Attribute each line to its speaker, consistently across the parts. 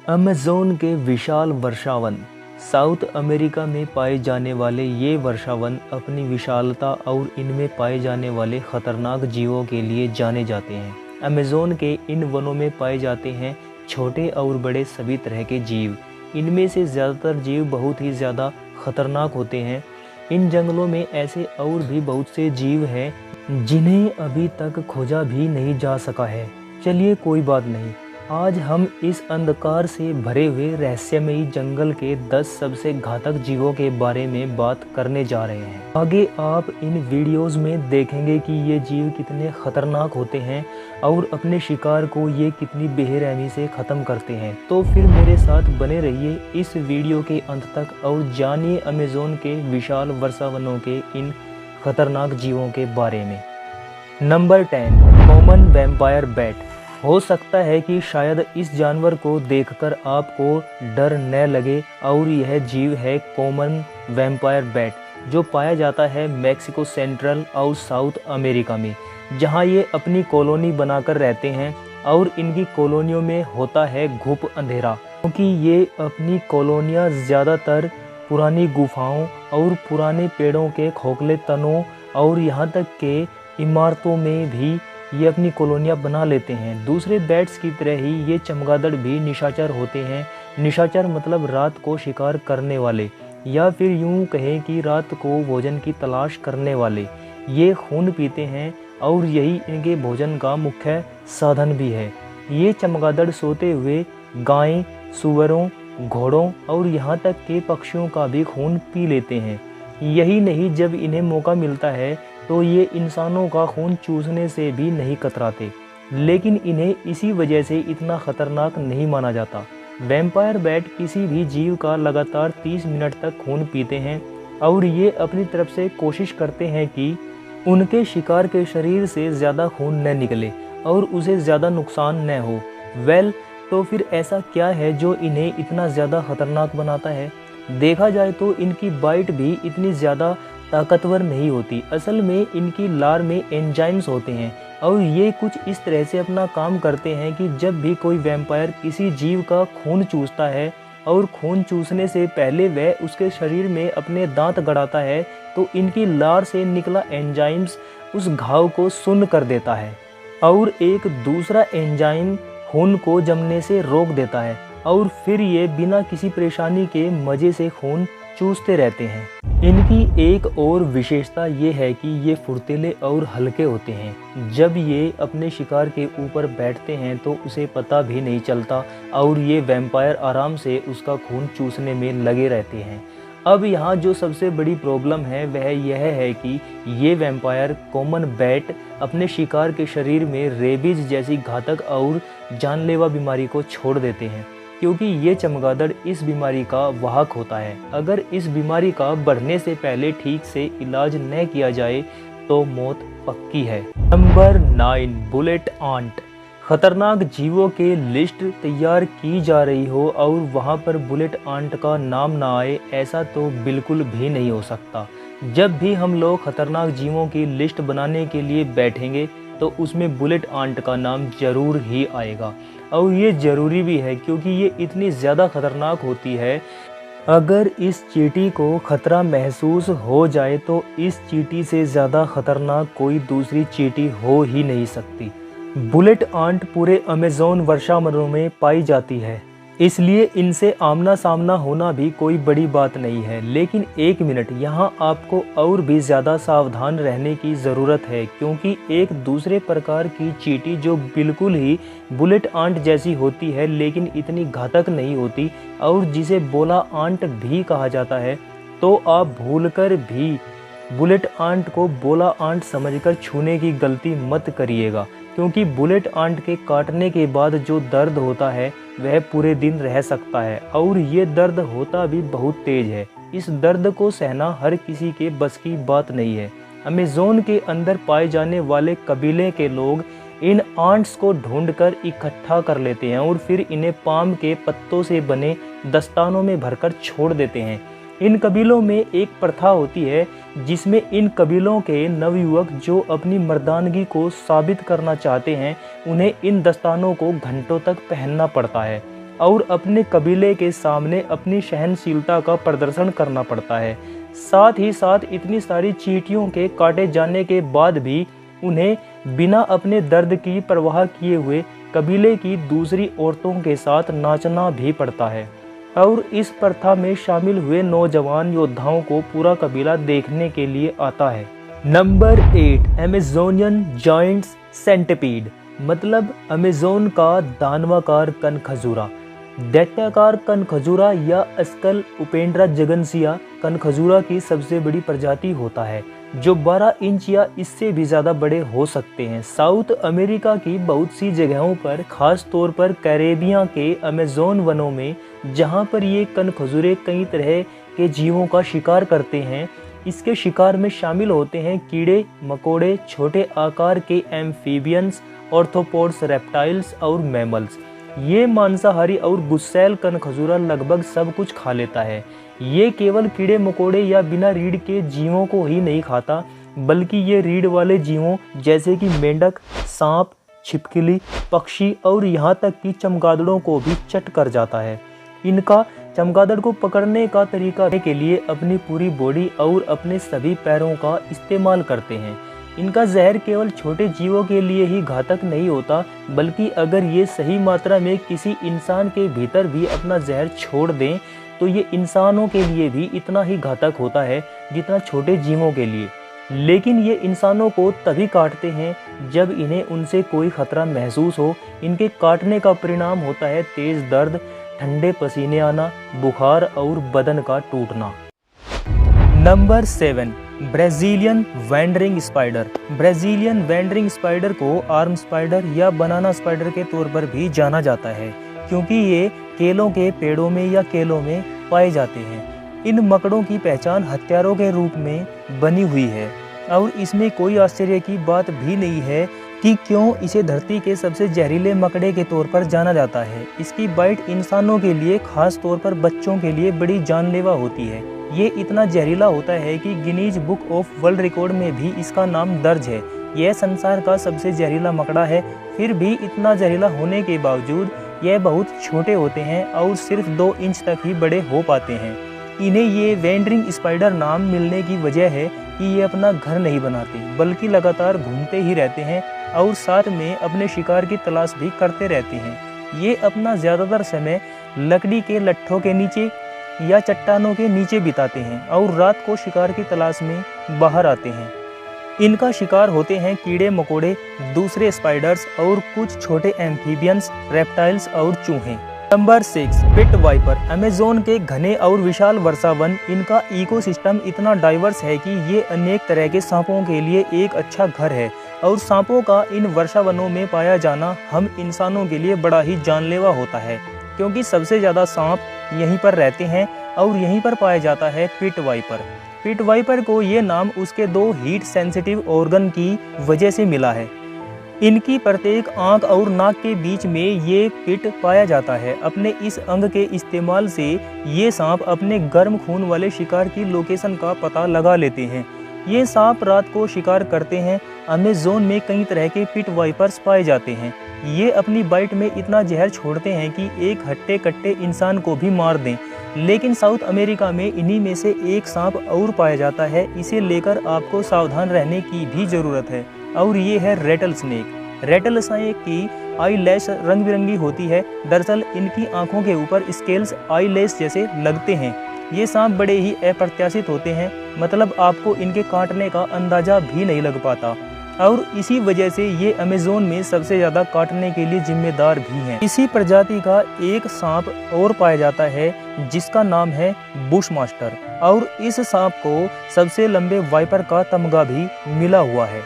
Speaker 1: Amazon के विशाल वर्षावन। South America में पाए जाने वाले ये वर्षावन अपनी विशालता और इनमें पाए जाने वाले खतरनाक जीवों के लिए जाने जाते हैं। अमेज़न के इन वनों में पाए जाते हैं छोटे और बड़े सभी तरह के जीव। इनमें से ज़्यादातर जीव बहुत ही ज़्यादा खतरनाक होते हैं। इन जंगलों में ऐसे और भी बहुत से जीव हैं जिन्हें अभी तक खोजा भी नहीं जा सका है। चलिए कोई बात नहीं, आज हम इस अंधकार से भरे हुए रहस्यमयी जंगल के 10 सबसे घातक जीवों के बारे में बात करने जा रहे हैं। आगे आप इन वीडियोस में देखेंगे कि ये जीव कितने खतरनाक होते हैं और अपने शिकार को ये कितनी बेरहमी से ख़त्म करते हैं। तो फिर मेरे साथ बने रहिए इस वीडियो के अंत तक और जानिए अमेज़न के विशाल वर्षावनों के इन खतरनाक जीवों के बारे में। Number 10, common vampire bat. हो सकता है कि शायद इस जानवर को देखकर आपको डर न लगे और यह जीव है कॉमन वैम्पायर बैट, जो पाया जाता है मैक्सिको, सेंट्रल और साउथ अमेरिका में, जहां ये अपनी कॉलोनी बनाकर रहते हैं और इनकी कॉलोनियों में होता है घुप अंधेरा, क्योंकि ये अपनी कॉलोनियां ज़्यादातर पुरानी गुफाओं और पुराने पेड़ों के खोखले तनों और यहाँ तक के इमारतों में भी ये अपनी कॉलोनियाँ बना लेते हैं। दूसरे बैट्स की तरह ही ये चमगादड़ भी निशाचर होते हैं। निशाचर मतलब रात को शिकार करने वाले, या फिर यूं कहें कि रात को भोजन की तलाश करने वाले। ये खून पीते हैं और यही इनके भोजन का मुख्य साधन भी है। ये चमगादड़ सोते हुए गायें, सुअरों, घोड़ों और यहाँ तक के पक्षियों का भी खून पी लेते हैं। यही नहीं, जब इन्हें मौका मिलता है तो ये इंसानों का खून चूसने से भी नहीं कतराते, लेकिन इन्हें इसी वजह से इतना खतरनाक नहीं माना जाता। वैम्पायर बैट किसी भी जीव का लगातार 30 मिनट तक खून पीते हैं और ये अपनी तरफ से कोशिश करते हैं कि उनके शिकार के शरीर से ज़्यादा खून न निकले और उसे ज़्यादा नुकसान न हो। तो फिर ऐसा क्या है जो इन्हें इतना ज़्यादा खतरनाक बनाता है? देखा जाए तो इनकी बाइट भी इतनी ज़्यादा ताकतवर नहीं होती। असल में इनकी लार में एंजाइम्स होते हैं और ये कुछ इस तरह से अपना काम करते हैं कि जब भी कोई वैम्पायर किसी जीव का खून चूसता है और खून चूसने से पहले वह उसके शरीर में अपने दांत गड़ाता है, तो इनकी लार से निकला एंजाइम्स उस घाव को सुन्न कर देता है और एक दूसरा एंजाइम खून को जमने से रोक देता है और फिर ये बिना किसी परेशानी के मज़े से खून चूसते रहते हैं। इनकी एक और विशेषता ये है कि ये फुर्तीले और हल्के होते हैं। जब ये अपने शिकार के ऊपर बैठते हैं तो उसे पता भी नहीं चलता और ये वैम्पायर आराम से उसका खून चूसने में लगे रहते हैं। अब यहाँ जो सबसे बड़ी प्रॉब्लम है वह यह है कि ये वैम्पायर कॉमन बैट अपने शिकार के शरीर में रेबीज जैसी घातक और जानलेवा बीमारी को छोड़ देते हैं, क्योंकि ये चमगादड़ इस बीमारी का वाहक होता है। अगर इस बीमारी का बढ़ने से पहले ठीक से इलाज न किया जाए तो मौत पक्की है। Number 9, bullet ant. खतरनाक जीवों के लिस्ट तैयार की जा रही हो और वहां पर बुलेट आंट का नाम ना आए, ऐसा तो बिल्कुल भी नहीं हो सकता। जब भी हम लोग खतरनाक जीवों की लिस्ट बनाने के लिए बैठेंगे तो उसमें बुलेट आंट का नाम जरूर ही आएगा, और ये ज़रूरी भी है क्योंकि ये इतनी ज़्यादा खतरनाक होती है। अगर इस चींटी को खतरा महसूस हो जाए तो इस चींटी से ज़्यादा खतरनाक कोई दूसरी चींटी हो ही नहीं सकती। बुलेट आंट पूरे अमेज़न वर्षावनों में पाई जाती है, इसलिए इनसे आमना सामना होना भी कोई बड़ी बात नहीं है। लेकिन एक मिनट, यहाँ आपको और भी ज़्यादा सावधान रहने की ज़रूरत है, क्योंकि एक दूसरे प्रकार की चींटी जो बिल्कुल ही बुलेट आंट जैसी होती है लेकिन इतनी घातक नहीं होती और जिसे बोला आंट भी कहा जाता है, तो आप भूलकर भी बुलेट आंट को बोला आंट समझकर छूने की गलती मत करिएगा, क्योंकि बुलेट आंट के काटने के बाद जो दर्द होता है वह पूरे दिन रह सकता है और ये दर्द होता भी बहुत तेज है। इस दर्द को सहना हर किसी के बस की बात नहीं है। अमेज़न के अंदर पाए जाने वाले कबीले के लोग इन आंट्स को ढूंढकर इकट्ठा कर लेते हैं और फिर इन्हें पाम के पत्तों से बने दस्तानों में भरकर छोड़ देते हैं। इन कबीलों में एक प्रथा होती है जिसमें इन कबीलों के नवयुवक जो अपनी मर्दानगी को साबित करना चाहते हैं, उन्हें इन दस्तानों को घंटों तक पहनना पड़ता है और अपने कबीले के सामने अपनी सहनशीलता का प्रदर्शन करना पड़ता है। साथ ही साथ इतनी सारी चींटियों के काटे जाने के बाद भी उन्हें बिना अपने दर्द की परवाह किए हुए कबीले की दूसरी औरतों के साथ नाचना भी पड़ता है। और इस प्रथा में शामिल हुए नौजवान योद्धाओं को पूरा कबीला देखने के लिए आता है। नंबर 8, अमेज़ोनियन जायंट्स सेंटिपीड, मतलब अमेज़ोन का दानवाकार कनखजूरा। दैत्याकार कनखजूरा या अस्कल उपेंड्रा जगनसिया कनखजूरा की सबसे बड़ी प्रजाति होता है, जो 12 इंच या इससे भी ज़्यादा बड़े हो सकते हैं। साउथ अमेरिका की बहुत सी जगहों पर, खास तौर पर कैरेबिया के अमेज़ोन वनों में, जहां पर ये कनखजूरे कई तरह के जीवों का शिकार करते हैं, इसके शिकार में शामिल होते हैं कीड़े मकोड़े, छोटे आकार के एम्फीबियंस, ऑर्थ्रोपोड्स, रेप्टाइल्स और मैमल्स। ये मांसाहारी और गुस्सैल कनखजूरा लगभग सब कुछ खा लेता है। ये केवल कीड़े मकोड़े या बिना रीढ़ के जीवों को ही नहीं खाता, बल्कि ये रीढ़ वाले जीवों जैसे कि मेंढक, सांप, छिपकली, पक्षी और यहाँ तक कि चमगादड़ों को भी चट कर जाता है। इनका चमगादड़ को पकड़ने का तरीका के लिए अपनी पूरी बॉडी और अपने सभी पैरों का इस्तेमाल करते हैं। इनका जहर केवल छोटे जीवों के लिए ही घातक नहीं होता, बल्कि अगर ये सही मात्रा में किसी इंसान के भीतर भी अपना जहर छोड़ दें तो ये इंसानों के लिए भी इतना ही घातक होता है जितना छोटे जीवों के लिए। लेकिन ये इंसानों को तभी काटते हैं जब इन्हें उनसे कोई खतरा महसूस हो। इनके काटने का परिणाम होता है तेज दर्द, ठंडे पसीने आना, बुखार और बदन का टूटना। Number 7, Brazilian wandering spider. Brazilian wandering spider को आर्म स्पाइडर या बनाना स्पाइडर के तौर पर भी जाना जाता है, क्योंकि ये केलों के पेड़ों में या केलों में पाए जाते हैं। इन मकड़ों की पहचान हथियारों के रूप में बनी हुई है और इसमें कोई आश्चर्य की बात भी नहीं है कि क्यों इसे धरती के सबसे जहरीले मकड़े के तौर पर जाना जाता है। इसकी बाइट इंसानों के लिए, खास तौर पर बच्चों के लिए बड़ी जानलेवा होती है। ये इतना जहरीला होता है कि Guinness book of world record में भी इसका नाम दर्ज है। यह संसार का सबसे जहरीला मकड़ा है। फिर भी इतना जहरीला होने के बावजूद यह बहुत छोटे होते हैं और सिर्फ 2 इंच तक ही बड़े हो पाते हैं। इन्हें ये वैंडरिंग स्पाइडर नाम मिलने की वजह है कि ये अपना घर नहीं बनाते, बल्कि लगातार घूमते ही रहते हैं और साथ में अपने शिकार की तलाश भी करते रहते हैं। ये अपना ज़्यादातर समय लकड़ी के लट्ठों के नीचे या चट्टानों के नीचे बिताते हैं और रात को शिकार की तलाश में बाहर आते हैं। इनका शिकार होते हैं कीड़े मकोड़े, दूसरे स्पाइडर्स और कुछ छोटे एम्फीबियंस, रेप्टाइल्स और चूहे। Number 6, pit viper. अमेज़न के घने और विशाल वर्षावन, इनका इकोसिस्टम इतना डाइवर्स है कि ये अनेक तरह के सांपों के लिए एक अच्छा घर है और सांपों का इन वर्षावनों में पाया जाना हम इंसानों के लिए बड़ा ही जानलेवा होता है, क्योंकि सबसे ज़्यादा सांप यहीं पर रहते हैं और यहीं पर पाया जाता है पिट वाइपर। पिट वाइपर को ये नाम उसके 2 हीट सेंसिटिव ऑर्गन की वजह से मिला है। इनकी प्रत्येक आंख और नाक के बीच में ये पिट पाया जाता है। अपने इस अंग के इस्तेमाल से ये सांप अपने गर्म खून वाले शिकार की लोकेशन का पता लगा लेते हैं। ये सांप रात को शिकार करते हैं। अमेज़न में कई तरह के पिट वाइपर्स पाए जाते हैं। ये अपनी बाइट में इतना जहर छोड़ते हैं कि एक हट्टे कट्टे इंसान को भी मार दें। लेकिन साउथ अमेरिका में इन्हीं में से एक सांप और पाया जाता है। इसे लेकर आपको सावधान रहने की भी ज़रूरत है और ये है रेटल स्नेक। रेटल स्नेक की आई लैश रंग बिरंगी होती है। दरअसल इनकी आंखों के ऊपर स्केल्स आई लैश जैसे लगते हैं। ये सांप बड़े ही अप्रत्याशित होते हैं, मतलब आपको इनके काटने का अंदाजा भी नहीं लग पाता और इसी वजह से ये अमेज़न में सबसे ज़्यादा काटने के लिए जिम्मेदार भी हैं। इसी प्रजाति का एक सांप और पाया जाता है जिसका नाम है बुश मास्टर और इस सांप को सबसे लंबे वाइपर का तमगा भी मिला हुआ है।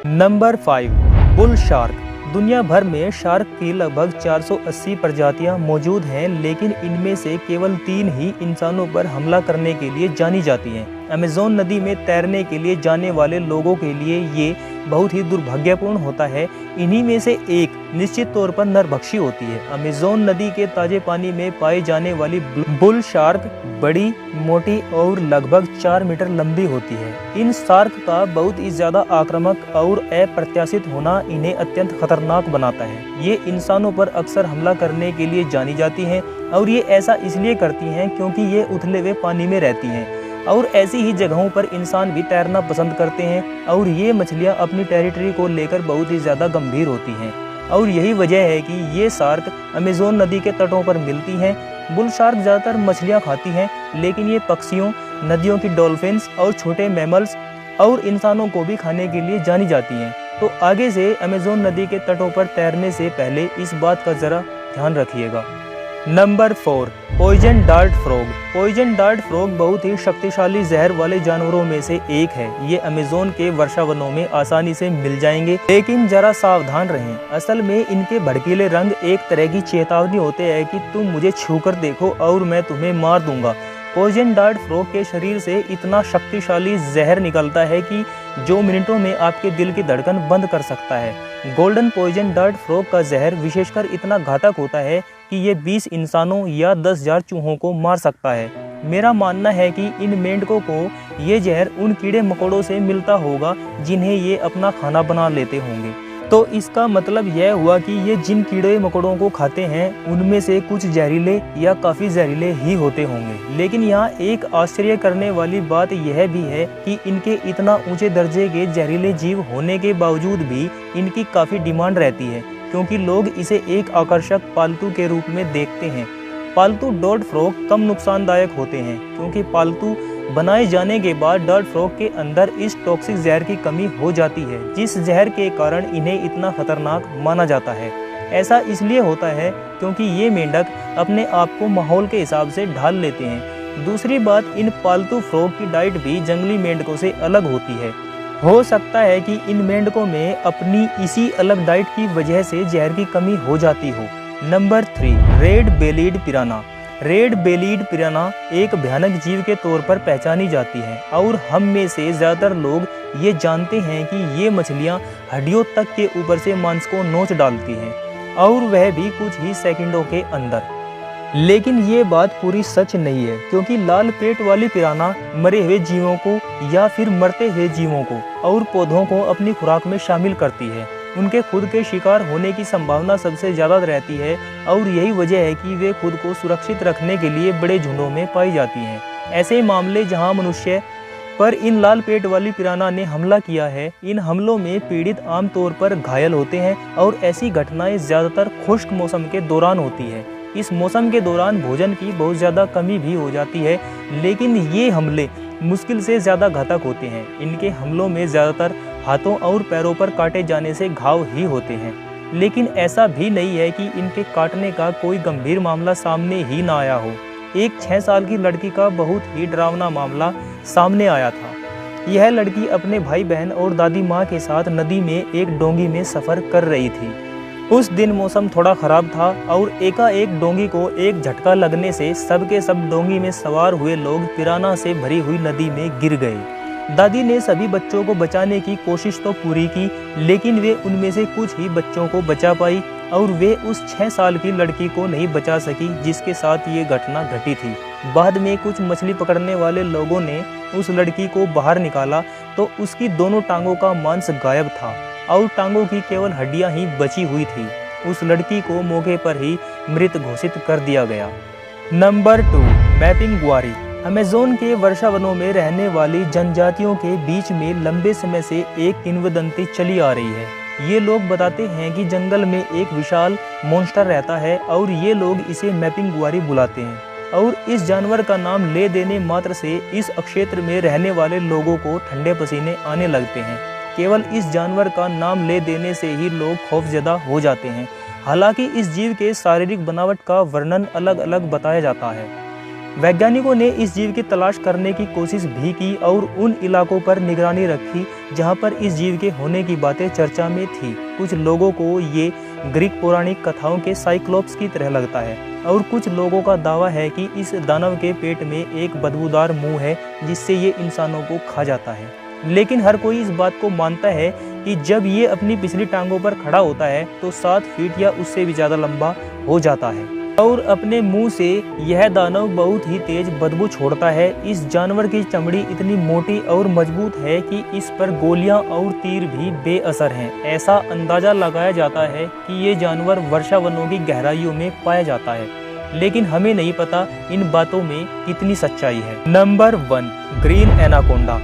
Speaker 1: Number 5, bull shark. दुनिया भर में शार्क की लगभग 480 प्रजातियां मौजूद हैं, लेकिन इनमें से केवल 3 ही इंसानों पर हमला करने के लिए जानी जाती हैं। अमेज़न नदी में तैरने के लिए जाने वाले लोगों के लिए ये बहुत ही दुर्भाग्यपूर्ण होता है। इन्हीं में से एक निश्चित तौर पर नरभक्षी होती है। अमेज़न नदी के ताजे पानी में पाई जाने वाली बुल शार्क बड़ी, मोटी और लगभग 4 मीटर लंबी होती है। इन शार्क का बहुत ही ज्यादा आक्रामक और अप्रत्याशित होना इन्हें अत्यंत खतरनाक बनाता है। ये इंसानों पर अक्सर हमला करने के लिए जानी जाती हैं और ये ऐसा इसलिए करती हैं क्योंकि ये उथले हुए पानी में रहती हैं और ऐसी ही जगहों पर इंसान भी तैरना पसंद करते हैं और ये मछलियाँ अपनी टेरिटरी को लेकर बहुत ही ज़्यादा गंभीर होती हैं और यही वजह है कि ये शार्क अमेज़न नदी के तटों पर मिलती हैं। बुल शार्क ज़्यादातर मछलियाँ खाती हैं, लेकिन ये पक्षियों, नदियों की डॉल्फिन्स और छोटे मैमल्स और इंसानों को भी खाने के लिए जानी जाती हैं। तो आगे से अमेज़न नदी के तटों पर तैरने से पहले इस बात का ज़रा ध्यान रखिएगा। Number 4, poison dart frog. Poison dart frog बहुत ही शक्तिशाली जहर वाले जानवरों में से एक है। ये अमेज़न के वर्षावनों में आसानी से मिल जाएंगे, लेकिन जरा सावधान रहें। असल में इनके भड़कीले रंग एक तरह की चेतावनी होते हैं कि तुम मुझे छूकर देखो और मैं तुम्हें मार दूंगा। पॉइजन डार्ट फ्रॉग के शरीर से इतना शक्तिशाली जहर निकलता है कि जो मिनटों में आपके दिल की धड़कन बंद कर सकता है। गोल्डन पॉइजन डार्ट फ्रॉग का जहर विशेषकर इतना घातक होता है कि ये 20 इंसानों या 10,000 चूहों को मार सकता है। मेरा मानना है कि इन मेंढकों को ये जहर उन कीड़े मकोड़ों से मिलता होगा जिन्हें ये अपना खाना बना लेते होंगे। तो इसका मतलब यह हुआ कि ये जिन कीड़े मकोड़ों को खाते हैं उनमें से कुछ जहरीले या काफ़ी जहरीले ही होते होंगे। लेकिन यहाँ एक आश्चर्य करने वाली बात यह भी है कि इनके इतना ऊंचे दर्जे के जहरीले जीव होने के बावजूद भी इनकी काफ़ी डिमांड रहती है, क्योंकि लोग इसे एक आकर्षक पालतू के रूप में देखते हैं। पालतू डार्ट फ्रॉग कम नुकसानदायक होते हैं क्योंकि पालतू बनाए जाने के बाद डार्ट फ्रॉग के अंदर इस टॉक्सिक जहर की कमी हो जाती है, जिस जहर के कारण इन्हें इतना खतरनाक माना जाता है। ऐसा इसलिए होता है क्योंकि ये मेंढक अपने आप को माहौल के हिसाब से ढाल लेते हैं। दूसरी बात, इन पालतू फ्रॉग की डाइट भी जंगली मेंढकों से अलग होती है। हो सकता है कि इन मेंढकों में अपनी इसी अलग डाइट की वजह से जहर की कमी हो जाती हो। Number 3, red bellied पिराना। Red bellied पिराना एक भयानक जीव के तौर पर पहचानी जाती है और हम में से ज़्यादातर लोग ये जानते हैं कि ये मछलियाँ हड्डियों तक के ऊपर से मांस को नोच डालती हैं और वह भी कुछ ही सेकंडों के अंदर। लेकिन ये बात पूरी सच नहीं है, क्योंकि लाल पेट वाली पिराना मरे हुए जीवों को या फिर मरते हुए जीवों को और पौधों को अपनी खुराक में शामिल करती है। उनके खुद के शिकार होने की संभावना सबसे ज़्यादा रहती है और यही वजह है कि वे खुद को सुरक्षित रखने के लिए बड़े झुंडों में पाई जाती हैं। ऐसे मामले जहां मनुष्य पर इन लाल पेट वाली पिराना ने हमला किया है, इन हमलों में पीड़ित आमतौर पर घायल होते हैं और ऐसी घटनाएं ज़्यादातर खुश्क मौसम के दौरान होती है। इस मौसम के दौरान भोजन की बहुत ज़्यादा कमी भी हो जाती है, लेकिन ये हमले मुश्किल से ज़्यादा घातक होते हैं। इनके हमलों में ज़्यादातर हाथों और पैरों पर काटे जाने से घाव ही होते हैं, लेकिन ऐसा भी नहीं है कि इनके काटने का कोई गंभीर मामला सामने ही ना आया हो। एक 6 साल की लड़की का बहुत ही डरावना मामला सामने आया था। यह लड़की अपने भाई बहन और दादी माँ के साथ नदी में एक डोंगी में सफ़र कर रही थी। उस दिन मौसम थोड़ा ख़राब था और एकाएक डोंगी को एक झटका लगने से सबके सब डोंगी में सवार हुए लोग पिराना से भरी हुई नदी में गिर गए। दादी ने सभी बच्चों को बचाने की कोशिश तो पूरी की, लेकिन वे उनमें से कुछ ही बच्चों को बचा पाई और वे उस 6 साल की लड़की को नहीं बचा सकी जिसके साथ ये घटना घटी थी। बाद में कुछ मछली पकड़ने वाले लोगों ने उस लड़की को बाहर निकाला तो उसकी दोनों टांगों का मांस गायब था और टांगों की केवल हड्डियां ही बची हुई थी। उस लड़की को मौके पर ही मृत घोषित कर दिया गया। Number 2, mapping Gwari. अमेज़न के वर्षावनों में रहने वाली जनजातियों के बीच में लंबे समय से एक किंवदंती चली आ रही है। ये लोग बताते हैं कि जंगल में एक विशाल मॉन्स्टर रहता है और ये लोग इसे मैपिंग ग्वारी बुलाते हैं और इस जानवर का नाम ले देने मात्र से इस क्षेत्र में रहने वाले लोगों को ठंडे पसीने आने लगते हैं। केवल इस जानवर का नाम ले देने से ही लोग खौफजदा हो जाते हैं। हालांकि इस जीव के शारीरिक बनावट का वर्णन अलग अलग बताया जाता है। वैज्ञानिकों ने इस जीव की तलाश करने की कोशिश भी की और उन इलाकों पर निगरानी रखी जहां पर इस जीव के होने की बातें चर्चा में थी। कुछ लोगों को ये ग्रीक पौराणिक कथाओं के साइक्लोप्स की तरह लगता है और कुछ लोगों का दावा है कि इस दानव के पेट में एक बदबूदार मुंह है जिससे ये इंसानों को खा जाता है। लेकिन हर कोई इस बात को मानता है कि जब ये अपनी पिछली टांगों पर खड़ा होता है तो 7 फीट या उससे भी ज़्यादा लंबा हो जाता है और अपने मुंह से यह दानव बहुत ही तेज बदबू छोड़ता है। इस जानवर की चमड़ी इतनी मोटी और मजबूत है कि इस पर गोलियां और तीर भी बेअसर हैं। ऐसा अंदाजा लगाया जाता है कि ये जानवर वर्षावनों की गहराइयों में पाया जाता है, लेकिन हमें नहीं पता इन बातों में कितनी सच्चाई है। Number 1, green anaconda.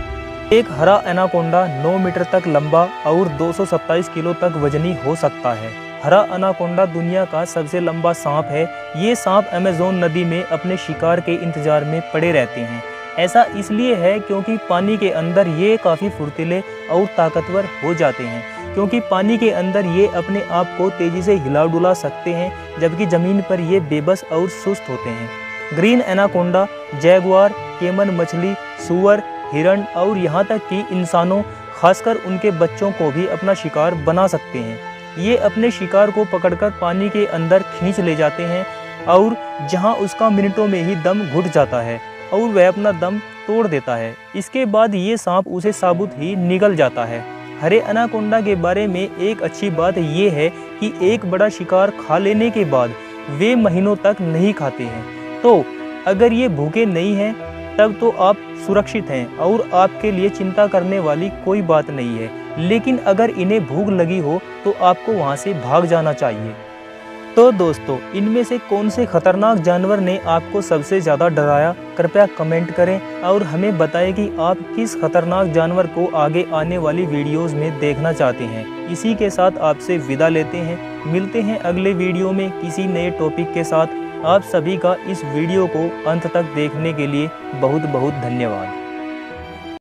Speaker 1: एक हरा एनाकोंडा 9 मीटर तक लंबा और 227 किलो तक वजनी हो सकता है। हरा एनाकोंडा दुनिया का सबसे लंबा सांप है। ये सांप अमेज़न नदी में अपने शिकार के इंतजार में पड़े रहते हैं। ऐसा इसलिए है क्योंकि पानी के अंदर ये काफ़ी फुर्तीले और ताकतवर हो जाते हैं, क्योंकि पानी के अंदर ये अपने आप को तेज़ी से हिला डुला सकते हैं, जबकि ज़मीन पर ये बेबस और सुस्त होते हैं। ग्रीन एनाकोंडा जैगुआर, केमन मछली, सूअर, हिरण और यहाँ तक कि इंसानों, खासकर उनके बच्चों को भी अपना शिकार बना सकते हैं। ये अपने शिकार को पकड़कर पानी के अंदर खींच ले जाते हैं और जहाँ उसका मिनटों में ही दम घुट जाता है और वह अपना दम तोड़ देता है। इसके बाद ये सांप उसे साबुत ही निगल जाता है। हरे एनाकोंडा के बारे में एक अच्छी बात ये है कि एक बड़ा शिकार खा लेने के बाद वे महीनों तक नहीं खाते हैं। तो अगर ये भूखे नहीं हैं तब तो आप सुरक्षित हैं और आपके लिए चिंता करने वाली कोई बात नहीं है। लेकिन अगर इन्हें भूख लगी हो तो आपको वहां से भाग जाना चाहिए। तो दोस्तों, इनमें से कौन से खतरनाक जानवर ने आपको सबसे ज़्यादा डराया? कृपया कमेंट करें और हमें बताएं कि आप किस खतरनाक जानवर को आगे आने वाली वीडियोस में देखना चाहते हैं। इसी के साथ आपसे विदा लेते हैं। मिलते हैं अगले वीडियो में किसी नए टॉपिक के साथ। आप सभी का इस वीडियो को अंत तक देखने के लिए बहुत बहुत धन्यवाद।